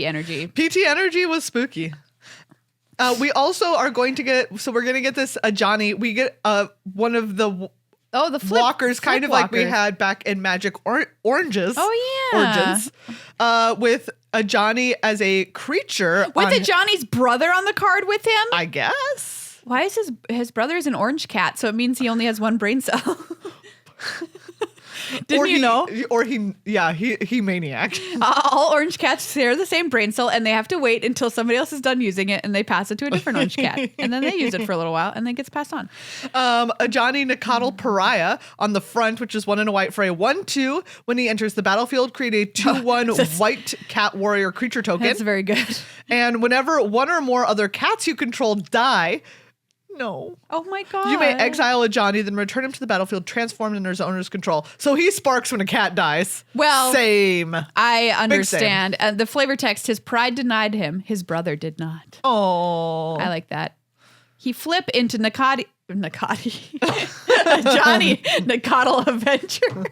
Energy. PT Energy was spooky. We also are going to get, so we're going to get this Ajani. We get one of the the flip walkers, kind of like we had back in Magic Oranges. Oh, yeah. Origins. With Ajani as a creature. With Ajani's brother on the card with him? I guess. Why is his brother is an orange cat, so it means he only has 1 brain cell. Didn't you know? Or he maniac. All orange cats share the same brain cell, and they have to wait until somebody else is done using it, and they pass it to a different orange cat, and then they use it for a little while, and then it gets passed on. Ajani Nakatl Pariah on the front, which is 1 and a white for a 1/2. When he enters the battlefield, create a 2/1 white cat warrior creature token. That's very good. And whenever 1 or more other cats you control die. No. Oh my god. You may exile a Johnny, then return him to the battlefield, transformed under his owner's control. So he sparks when a cat dies. Well, same. I understand. The flavor text, his pride denied him, his brother did not. Oh. I like that. He flip into Nakati. Johnny Nakatl Avenger.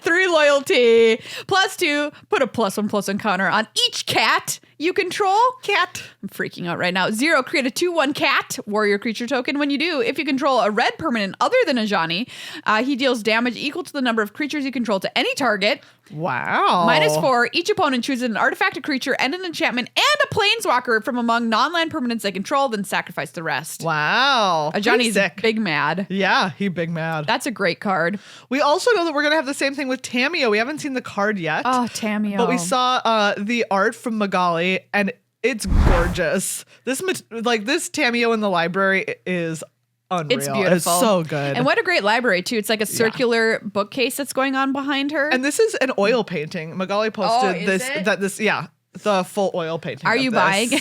3 loyalty, +2, put a +1/+1 counter on each cat you control. Cat. I'm freaking out right now. 0, create a 2/1 cat, warrior creature token. When you do, if you control a red permanent other than Ajani, he deals damage equal to the number of creatures you control to any target. Wow. -4, each opponent chooses an artifact, a creature, and an enchantment, and a planeswalker from among non-land permanents they control, then sacrifice the rest. Wow. Ajani's big mad. Yeah, he big mad. That's a great card. We also know that we're going to have the same thing with Tameo. We haven't seen the card yet. Oh, Tameo. But we saw the art from Magali, and it's gorgeous. This Tameo in the library is unreal. It's beautiful. It's so good. And what a great library, too. It's like a circular bookcase that's going on behind her. And this is an oil painting. Magali posted the full oil painting. Are you buying?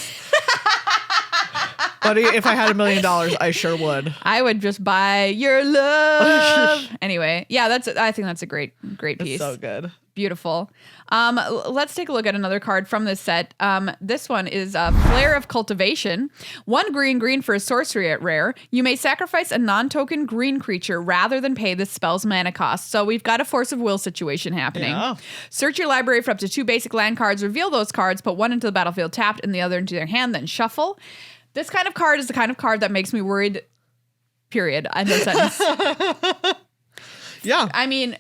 Buddy, if I had $1 million, I sure would. I would just buy your love. Anyway, yeah, I think that's a great piece. It's so good. Beautiful. Let's take a look at another card from this set. This one is Flare of Cultivation. 1 green for a sorcery at rare. You may sacrifice a non-token green creature rather than pay the spell's mana cost. So we've got a Force of Will situation happening. Yeah. Search your library for up to 2 basic land cards. Reveal those cards. Put 1 into the battlefield tapped and the other into their hand. Then shuffle. This kind of card is the kind of card that makes me worried. Period. End of sentence. Yeah. I mean,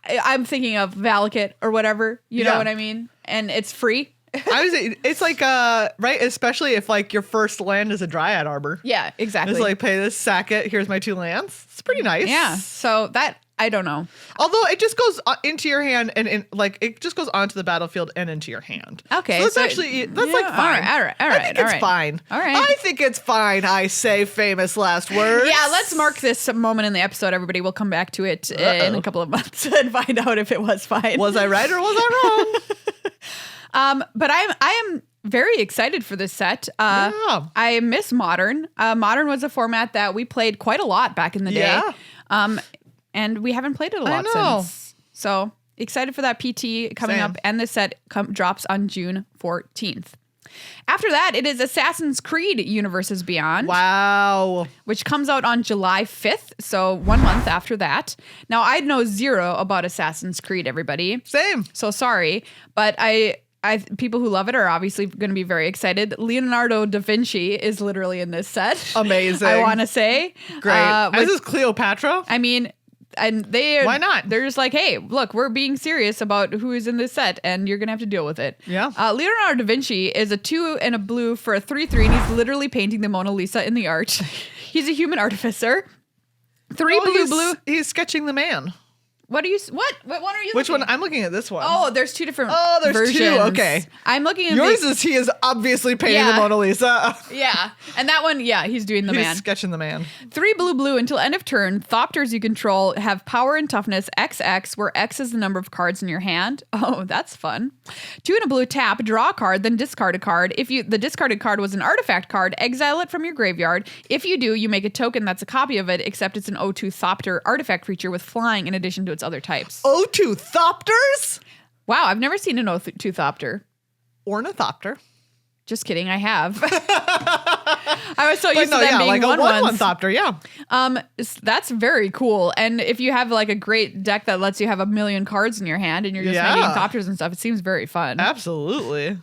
I'm thinking of Valakut or whatever. You know what I mean? And it's free. I was. It's like right, especially if like your first land is a Dryad Arbor. Yeah, exactly. It's like pay this, sack it. Here's my 2 lands. It's pretty nice. Yeah. So that I don't know. Although it just goes into your hand and like it just goes onto the battlefield and into your hand. Okay, so that's actually like fine. All right. I think it's fine. All right. I think it's fine. I say famous last words. Yeah, let's mark this moment in the episode. Everybody will come back to it in a couple of months and find out if it was fine. Was I right or was I wrong? But I am very excited for this set. I miss Modern. Modern was a format that we played quite a lot back in the day. And we haven't played it a lot since. So excited for that PT coming up. And this set drops on June 14th. After that, it is Assassin's Creed Universes Beyond. Wow. Which comes out on July 5th. So 1 month after that. Now, I know zero about Assassin's Creed, everybody. Same. So sorry. But people who love it are obviously going to be very excited. Leonardo da Vinci is literally in this set. Amazing. I want to say. Great. This is Cleopatra. I mean, and why not? They're just like, hey, look, we're being serious about who is in this set, and you're gonna have to deal with it. Yeah. Leonardo da Vinci is a 2 and a blue for a 3/3, and he's literally painting the Mona Lisa in the art. He's a human artificer. 3 blue. He's sketching the man. What one are you? Which one? I'm looking at this one. Oh, there's 2 different. Oh, there's versions. 2. Okay. I'm looking at yours. He is obviously painting the Mona Lisa. Yeah, and that one, he's doing the man. He's sketching the man. 3 blue until end of turn. Thopters you control have power and toughness XX, where X is the number of cards in your hand. Oh, that's fun. 2 and a blue, tap, draw a card, then discard a card. If the discarded card was an artifact card, exile it from your graveyard. If you do, you make a token that's a copy of it, except it's an O2 Thopter artifact creature with flying in addition to its other types. O2 Thopters? Wow, I've never seen an O2 Thopter. Ornithopter. Just kidding, I have. I was so used to them being like one a 1/1 Thopter, yeah. That's very cool. And if you have like a great deck that lets you have a million cards in your hand and you're just making Thopters and stuff, it seems very fun. Absolutely.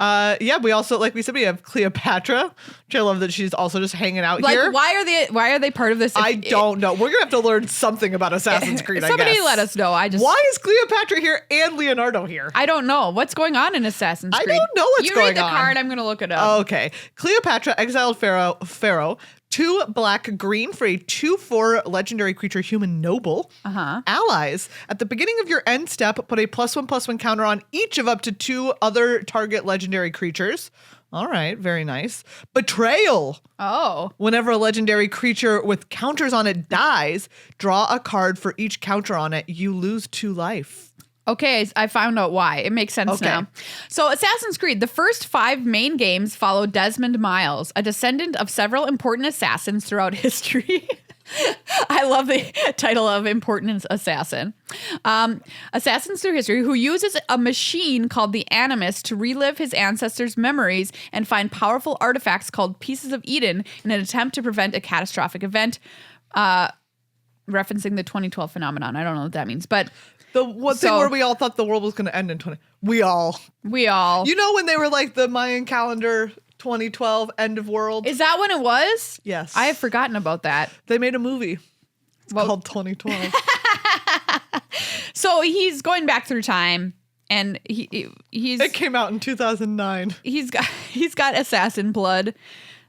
We also, like we said, we have Cleopatra, which I love that she's also just hanging out here. Why are they part of this? I don't know. We're gonna have to learn something about Assassin's Creed. Somebody I guess. let us know. Why is Cleopatra here and Leonardo here? I don't know what's going on in Assassin's Creed. I don't know what's going on. You read the card. I'm gonna look it up. Okay, Cleopatra, exiled Pharaoh. 2 black green for a 2/4 legendary creature human noble. Allies. At the beginning of your end step, put a +1/+1 counter on each of up to 2 other target legendary creatures. All right, very nice. Betrayal. Oh. Whenever a legendary creature with counters on it dies, draw a card for each counter on it. You lose 2 life. Okay, I found out why. It makes sense now. So Assassin's Creed, the first 5 main games follow Desmond Miles, a descendant of several important assassins throughout history. I love the title of Important Assassin. Assassins through history who uses a machine called the Animus to relive his ancestors' memories and find powerful artifacts called Pieces of Eden in an attempt to prevent a catastrophic event. Referencing the 2012 phenomenon. I don't know what that means, but... The one thing where we all thought the world was going to end in 20... We all. You know when they were like the Mayan calendar 2012 end of world? Is that when it was? Yes. I have forgotten about that. They made a movie. It's called 2012. So he's going back through time and he's... It came out in 2009. He's got assassin blood.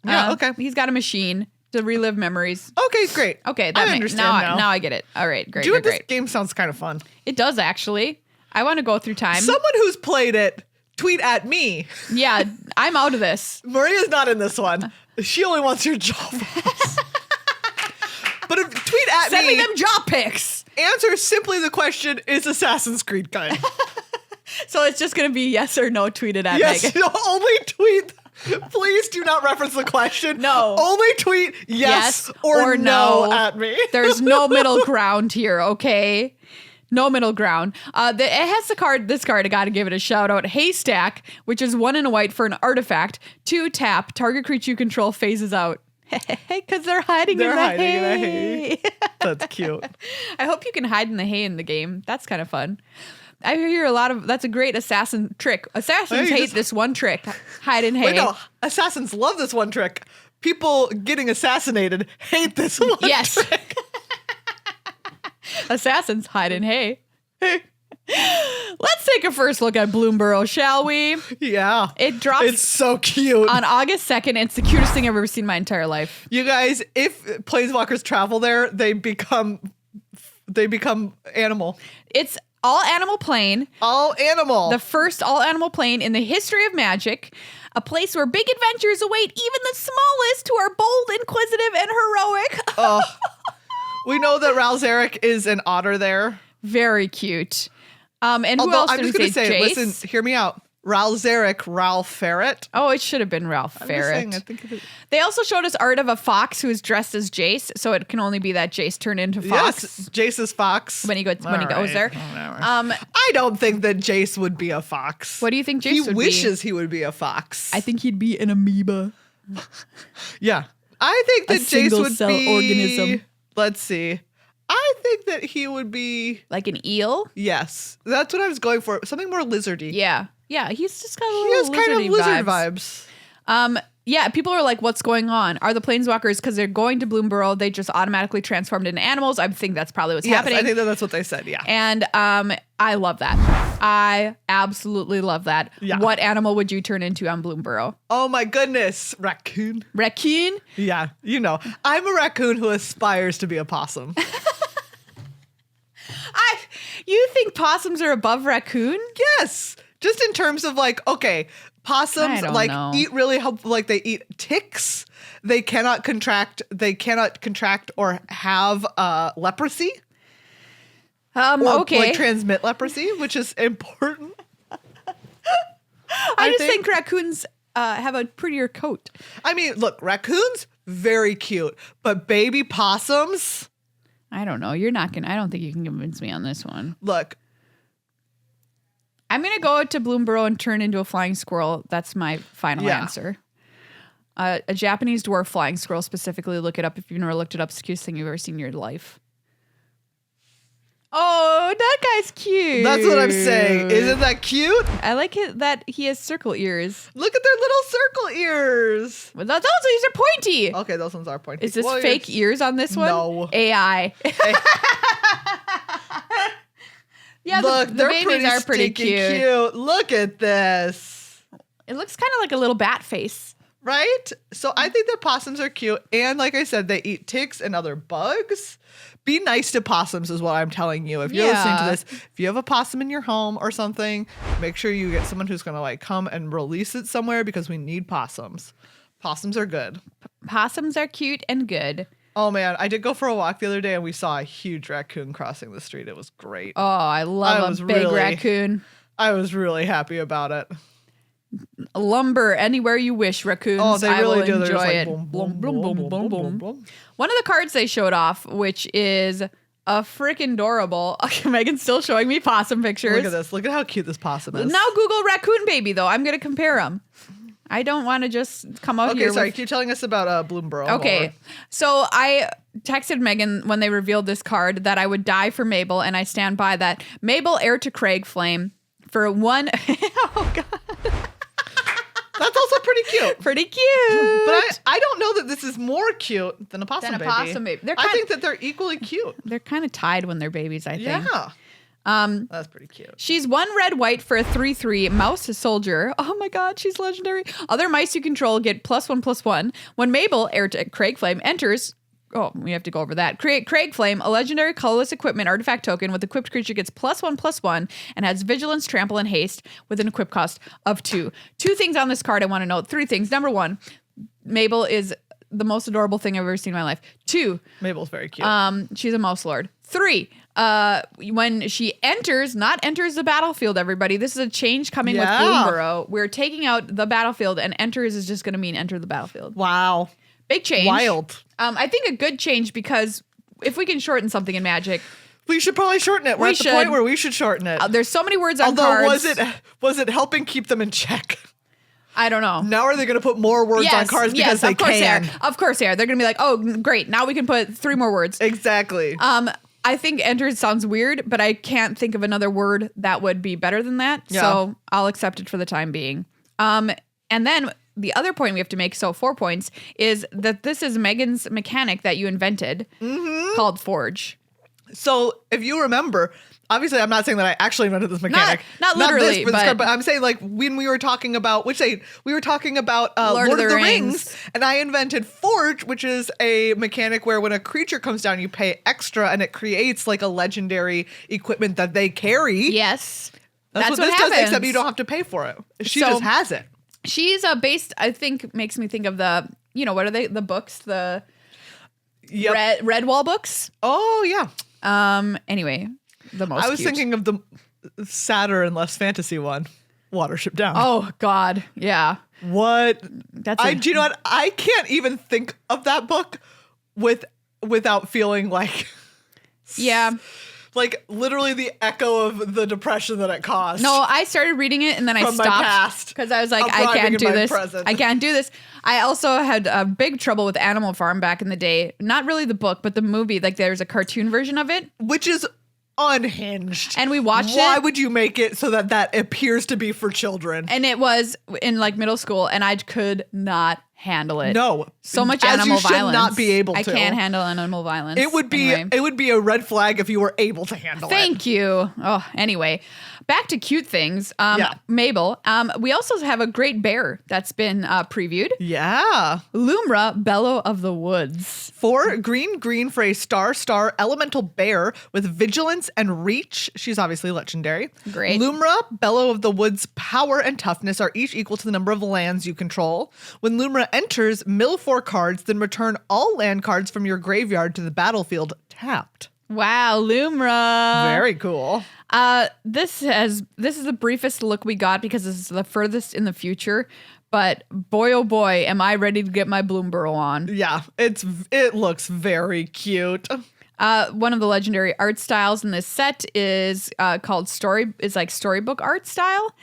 Yeah, okay. He's got a machine to relive memories. Okay, great. Okay, I understand now. Now I get it. All right, great. This game sounds kind of fun. It does actually. I want to go through time. Someone who's played it, tweet at me. Yeah, I'm out of this. Maria's not in this one. She only wants your jaw pics. But if tweet at me. Send me them jaw pics. Answer simply the question, is Assassin's Creed good? So it's just going to be yes or no tweeted at Yes, Megan. only tweet. Please do not reference the question. No. Only tweet yes or no at me. There's no middle ground here, okay? No middle ground. It has this card, I gotta give it a shout out. Haystack, which is 1 and a white for an artifact. 2 tap, target creature you control phases out. Because they're hiding in the hay. That's cute. I hope you can hide in the hay in the game. That's kind of fun. I hear a lot of, that's a great assassin trick. Assassins hate this one trick, hide and hay. Wait, no, assassins love this one trick. People getting assassinated hate this one trick. Assassins hide and hay. Let's take a first look at Bloomburrow, shall we? Yeah. It drops. It's so cute. On August 2nd. It's the cutest thing I've ever seen in my entire life. You guys, if planeswalkers travel there, they become animal. It's all animal plane. All animal. The first all animal plane in the history of Magic. A place where big adventures await even the smallest who are bold, inquisitive, and heroic. Oh. We know that Ralzeric is an otter there. Very cute. And who Although, else I'm did just we going to say, Jace? listen, hear me out. Ralzeric, Ralph Ferret. Oh, it should have been Ralph Ferret. I think of it. They also showed us art of a fox who is dressed as Jace, so it can only be that Jace turned into fox. Yes, Jace's fox. When he goes there. I don't think that Jace would be a fox. What do you think Jace would be? He wishes he would be a fox. I think he'd be an amoeba. Yeah. I think that Jace would cell be organism. Let's see. I think that he would be like an eel. Yes, that's what I was going for. Something more lizardy. Yeah, he's just got a little kind of lizard vibes. vibes. Yeah, people are like, what's going on? Are the planeswalkers, because they're going to Bloomburrow, they just automatically transformed into animals? I think that's probably what's happening. I think that's what they said, yeah. And I love that. I absolutely love that. Yeah. What animal would you turn into on Bloomburrow? Oh my goodness. Raccoon. Raccoon? Yeah, I'm a raccoon who aspires to be a possum. You think possums are above raccoon? Yes. Just in terms of like, okay, possums eat really like they eat ticks. They cannot contract or have leprosy. Okay. Like transmit leprosy, which is important. I just think raccoons have a prettier coat. I mean, look, raccoons, very cute, but baby possums. I don't know. You're not gonna. I don't think you can convince me on this one. Look, I'm gonna go to Bloomburrow and turn into a flying squirrel. That's my final answer. A Japanese dwarf flying squirrel, specifically. Look it up if you've never looked it up. It's the cutest thing you've ever seen in your life. Oh, that guy's cute. That's what I'm saying. Isn't that cute? I like it that he has circle ears. Look at their little circle ears. Well, those are pointy. Okay, those ones are pointy. Is this fake ears on this one? No. AI. Yeah, look, the babies are pretty cute. Look at this. It looks kind of like a little bat face. Right? So I think that possums are cute. And like I said, they eat ticks and other bugs. Be nice to possums is what I'm telling you. If you're listening to this, if you have a possum in your home or something, make sure you get someone who's going to like come and release it somewhere because we need possums. Possums are good. Possums are cute and good. Oh man, I did go for a walk the other day and we saw a huge raccoon crossing the street. It was great. Oh, I love a big raccoon. I was really happy about it. Lumber anywhere you wish, raccoons. Oh, they really do. Enjoy like it. Boom, boom, boom, boom, boom, boom, boom. One of the cards they showed off, which is a freaking adorable. Okay, Megan's still showing me possum pictures. Look at this. Look at how cute this possum is. Now Google raccoon baby, though. I'm going to compare them. I don't want to just come out here. Okay, sorry. Keep telling us about Bloomburrow. Okay. So I texted Megan when they revealed this card that I would die for Mabel, and I stand by that. Mabel, heir to Craig Flame, for one. Oh, God. That's also pretty cute. Pretty cute. But I don't know that this is more cute than a possum baby. I think that they're equally cute. They're kind of tied when they're babies, I think. Yeah. That's pretty cute. She's 1 red white for a 3/3 mouse soldier. Oh my God, she's legendary. Other mice you control get +1/+1. When Mabel, heir to Craig Flame, enters. Oh, we have to go over that. Create Craig Flame, a legendary colorless equipment artifact token with equipped creature gets +1/+1 and has vigilance, trample, and haste with an equip cost of 2. 2 things on this card I want to note. 3 things. Number 1, Mabel is the most adorable thing I've ever seen in my life. 2, Mabel's very cute. She's a mouse lord. 3, when she enters the battlefield, everybody, this is a change coming with Bloomburrow. We're taking out the battlefield, and enters is just going to mean enter the battlefield. Wow. Big change. Wild. I think a good change because if we can shorten something in Magic, we should probably shorten it. We're at the point where we should shorten it. There's so many words on cards. Was it helping keep them in check? I don't know. Now are they going to put more words on cards because they can? Of course they are. They're going to be like, oh, great. Now we can put 3 more words. Exactly. I think entered sounds weird, but I can't think of another word that would be better than that. Yeah. So I'll accept it for the time being. And then the other point we have to make, so 4 points, is that this is Megan's mechanic that you invented called Forge. So if you remember, obviously I'm not saying that I actually invented this mechanic. Not literally, but I'm saying like when we were talking about, we were talking about Lord of the Rings, and I invented Forge, which is a mechanic where when a creature comes down, you pay extra and it creates like a legendary equipment that they carry. Yes. That's what this happens. does, except you don't have to pay for it. She just has it. She's based, I think, makes me think of the, what are they? The books, the Red Wall books. Oh, yeah. Anyway, the most I was thinking of the sadder and less fantasy one, Watership Down. Oh God, yeah. What? Do you know what? I can't even think of that book without feeling like, yeah, like literally the echo of the depression that it caused. No, I started reading it and then I stopped because I was like, I can't do this. I can't do this. I also had big trouble with Animal Farm back in the day. Not really the book, but the movie. Like there's a cartoon version of it, which is unhinged. And we watched it. Why would you make it so that appears to be for children? And it was in like middle school, and I could not handle it. No, so much animal violence. Should not be able to. I can't handle animal violence. It would be a red flag if you were able to handle it. Thank you. Oh, anyway, back to cute things. Mabel. We also have a great bear that's been previewed. Yeah, Lumra, Bellow of the Woods. 4 green for a star elemental bear with vigilance and reach. She's obviously legendary. Great. Lumra, Bellow of the Woods, power and toughness are each equal to the number of lands you control. When Lumra enters, mill 4 cards, then return all land cards from your graveyard to the battlefield tapped. Wow, Lumra. Very cool. This is the briefest look we got because this is the furthest in the future. But boy, oh boy, am I ready to get my Bloomburrow on. Yeah, it looks very cute. One of the legendary art styles in this set is called storybook art style,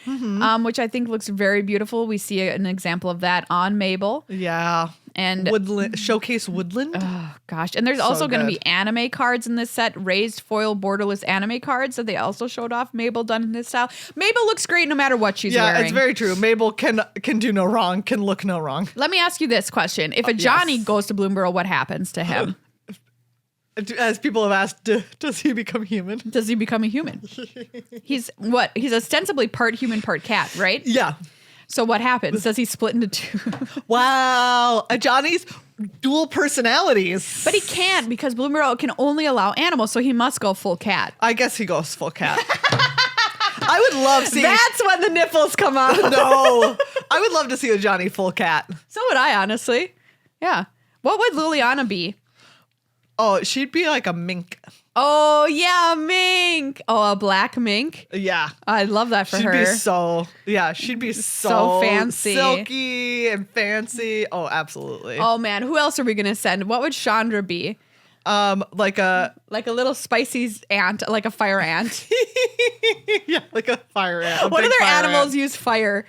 which I think looks very beautiful. We see an example of that on Mabel. Yeah. And showcase woodland. Oh gosh. And there's also going to be anime cards in this set, raised foil borderless anime cards that they also showed off Mabel done in this style. Mabel looks great no matter what she's wearing. Yeah, it's very true. Mabel can do no wrong, can look no wrong. Let me ask you this question. If a Johnny goes to Bloomburrow, what happens to him? As people have asked, does he become human? Does he become a human? He's ostensibly part human, part cat, right? Yeah. So what happens? Does he split into 2? Wow. Johnny's dual personalities. But he can't because Bloomburrow can only allow animals, so he must go full cat. I guess he goes full cat. I would love seeing... That's when the nipples come out. No. I would love to see a Johnny full cat. So would I, honestly. Yeah. What would Liliana be? Oh, she'd be like a mink. Oh, yeah, a mink. Oh, a black mink? Yeah. I love that for her. She'd be so fancy. Silky and fancy. Oh, absolutely. Oh, man. Who else are we going to send? What would Chandra be? Like a little spicy ant, like a fire ant. Yeah, like a fire ant. What other animals use fire?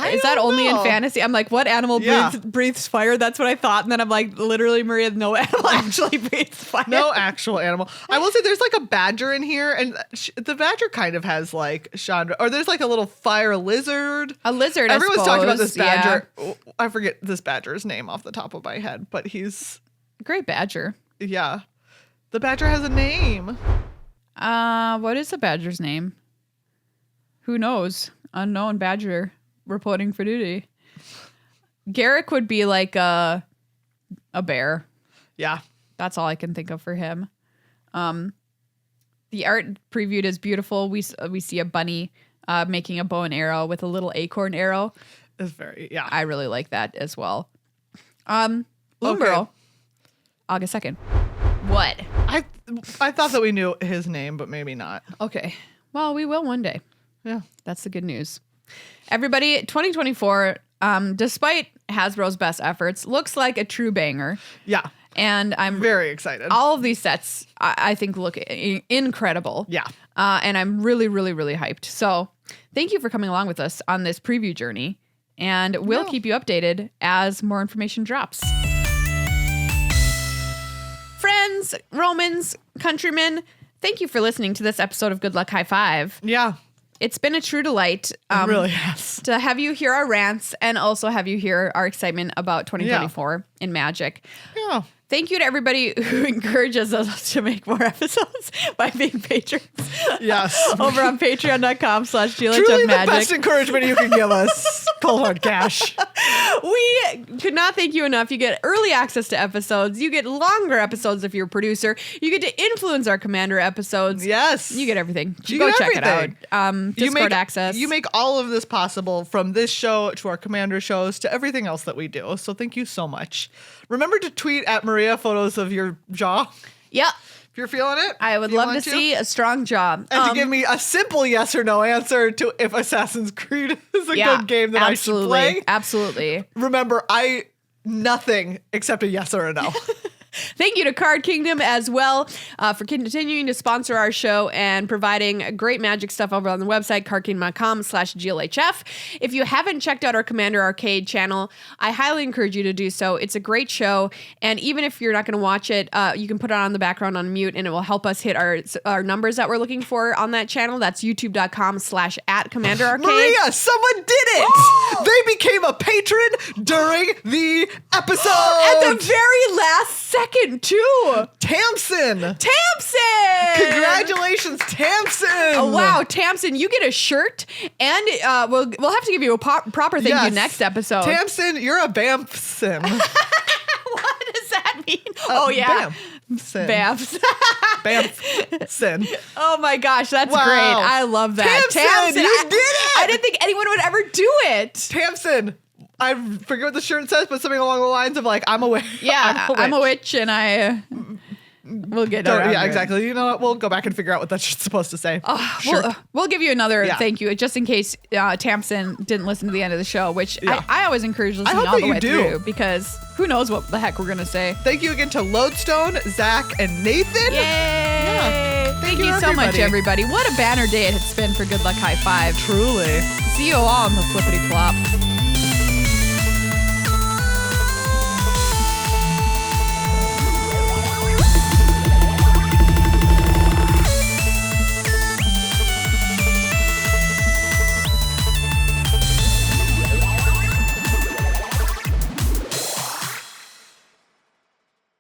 Is that only in fantasy? I'm like, what animal breathes fire? That's what I thought. And then I'm like, literally, Maria, no animal actually breathes fire. No actual animal. I will say there's like a badger in here, and the badger kind of has like Chandra. Or there's like a little fire lizard. A lizard, Everyone's talking about this badger. Yeah. I forget this badger's name off the top of my head, but he's... Great badger. Yeah. The badger has a name. What is the badger's name? Who knows? Unknown badger. Reporting for duty. Garrick would be like a bear. Yeah. That's all I can think of for him. The art previewed is beautiful. We see a bunny making a bow and arrow with a little acorn arrow. It's very, I really like that as well. Bloomburrow. August 2nd. What? I thought that we knew his name, but maybe not. Okay. Well, we will one day. Yeah. That's the good news. Everybody, 2024, despite Hasbro's best efforts, looks like a true banger. Yeah. And I'm very excited. All of these sets, I think, look incredible. Yeah. And I'm really, really, really hyped. So thank you for coming along with us on this preview journey. And we'll keep you updated as more information drops. Friends, friends, Romans, countrymen, thank you for listening to this episode of Good Luck High Five. Yeah. It's been a true delight. It really has. To have you hear our rants and also have you hear our excitement about 2024 in Magic. Yeah. Thank you to everybody who encourages us to make more episodes by being patrons. Yes. Over on patreon.com/GLHF Truly Magic. the best encouragement you can give us. Cold hard cash. We could not thank you enough. You get early access to episodes. You get longer episodes if you're a producer. You get to influence our Commander episodes. Yes. You get everything. You Go get check everything. it out. Discord access. You make all of this possible, from this show to our Commander shows to everything else that we do. So thank you so much. Remember to tweet at Maria photos of your jaw. Yep. If you're feeling it. I would love to see a strong jaw. And to give me a simple yes or no answer to if Assassin's Creed is a good game that I should play. Absolutely. Remember, nothing except a yes or a no. Thank you to Card Kingdom as well for continuing to sponsor our show and providing great Magic stuff over on the website, cardkingdom.com/GLHF. If you haven't checked out our Commander Arcade channel, I highly encourage you to do so. It's a great show. And even if you're not going to watch it, you can put it on the background on mute and it will help us hit our numbers that we're looking for on that channel. That's youtube.com/@Commander Arcade. Maria, someone did it! They became a patron during the episode! At the very last second, too! Tamsin! Congratulations, Tamsin! Oh, wow, Tamsin, you get a shirt, and we'll have to give you a proper thank you next episode. Tamsin, you're a Bamfsin. What does that mean? Oh, yeah. Bamfsin. Bamfsin. Oh, my gosh, that's great. I love that. Tamsin, you did it! I didn't think anyone would ever do it. Tamsin. I forget what the shirt says, but something along the lines of like, I'm a witch. Yeah, I'm a witch and I will get around. Yeah, exactly. You know what? We'll go back and figure out what that's supposed to say. We'll give you another thank you, just in case Tamsin didn't listen to the end of the show, which I always encourage listening all the way through, because who knows what the heck we're going to say. Thank you again to Lodestone, Zach, and Nathan. Yay! Yeah. Thank you so much, everybody. What a banner day it's been for Good Luck High Five. Truly. See you all on the flippity flop.